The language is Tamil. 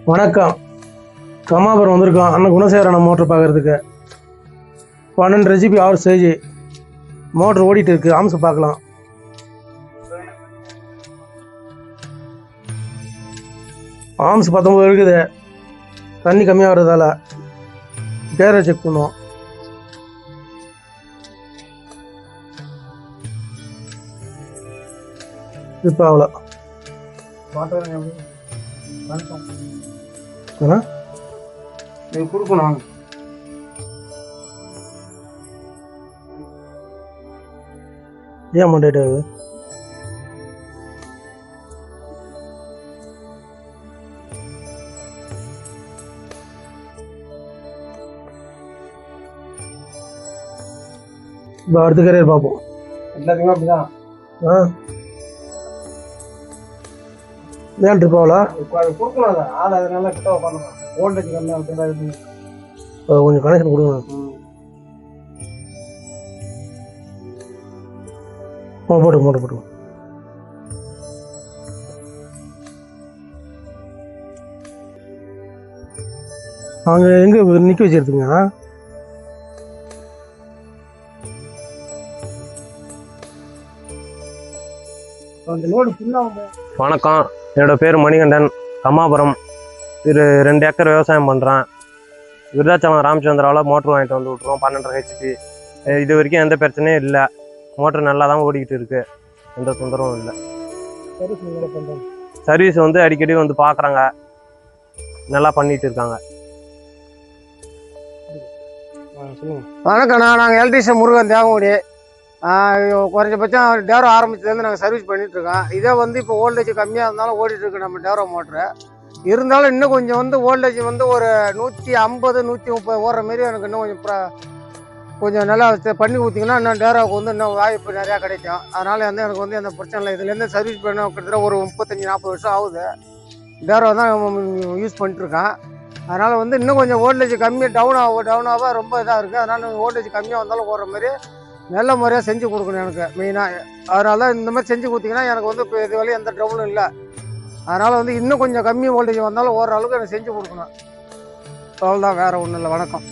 வணக்கம். கமாபுரம் வந்திருக்கோம் அண்ணன் குணசேகரன மோட்டர் பார்க்கறதுக்கு. 12 ஜிபி 6 ஸ்டேஜ் மோட்டர் ஓடிட்டு இருக்கு. ஆம்ஸ் பார்க்கலாம். ஆம்ஸ் 19 இருக்குது. தண்ணி கம்மியாக வர்றதால கேரை செக் பண்ணுவோம். இப்போ அவ்வளோ கொடுக்கணும். ஏன் மாட்டேட் ஆகுது? இப்போ அடுத்த கரையர் பார்ப்போம். எல்லாத்துக்குமே அப்படிதான். ஏன் ட்ரிப்பாவல கொடுக்கணும். ஆள் அதனால கிட்ட உட்காந்துக்கலாம். வோல்டேஜ் கம்மியாக கொஞ்சம் கனெக்ஷன் கொடுங்க. போட்டு அங்கே எங்கே நிற்க வச்சிருக்குங்க? வணக்கம், என்னோட பேர் மணிகண்டன். கமாபுரம். 2 ஏக்கர் விவசாயம் பண்ணுறேன். விருதாச்சலம் ராமச்சந்திராவில் மோட்ரு வாங்கிட்டு வந்து விட்ருவோம். 12.5 ஹெச்பி. இது வரைக்கும் எந்த பிரச்சனையும் இல்லை. மோட்ரு நல்லா தான் ஓடிக்கிட்டு இருக்கு. எந்த தொந்தரவும் இல்லை. சர்வீஸ் வந்து அடிக்கடி வந்து பார்க்குறாங்க. நல்லா பண்ணிட்டு இருக்காங்க. வணக்கண்ணா, நாங்கள் எலக்ட்ரிஷியன் முருகன் தேவங்குடி. குறைஞ்சபட்சம் டேரோ ஆரம்பிச்சதுலேருந்து நாங்கள் சர்வீஸ் பண்ணிகிட்ருக்கோம். இதே வந்து இப்போ வோல்டேஜ் கம்மியாக இருந்தாலும் ஓடிட்டுருக்கு நம்ம டேரோ மோட்ரு. இருந்தாலும் இன்னும் கொஞ்சம் வந்து வோல்டேஜ் வந்து ஒரு 150 130 ஓடுற மாரி எனக்கு இன்னும் கொஞ்சம் நல்லா பண்ணி கொடுத்தீங்கன்னா இன்னும் டேரோவுக்கு வந்து இன்னும் வாய்ப்பு நிறையா கிடைக்கும். அதனால் வந்து எனக்கு வந்து அந்த பிரச்சனை இல்லை. இதுலேருந்து சர்வீஸ் பண்ண கிட்டத்தட்ட ஒரு 35-40 வருஷம் ஆகுது. டேரோ தான் யூஸ் பண்ணிட்டுருக்கேன். அதனால் வந்து இன்னும் கொஞ்சம் வோல்டேஜ் கம்மியாக டவுன் ஆக ரொம்ப இதாக இருக்குது. அதனால் வோல்டேஜ் கம்மியாக வந்தாலும் ஓடுற மாதிரி நல்ல முறையாக செஞ்சு கொடுக்கணும் எனக்கு மெயினாக. அதனால தான் இந்த மாதிரி செஞ்சு கொடுத்தீங்கன்னா எனக்கு வந்து இப்போ இது வரையும் எந்த ட்ரபிளும் இல்லை. அதனால் வந்து இன்னும் கொஞ்சம் கம்மி வோல்டேஜ் வந்தாலும் ஓடுற அளவுக்கு எனக்கு செஞ்சு கொடுக்கணும். அவ்வளோதான், வேறு ஒன்றும் இல்லை. வணக்கம்.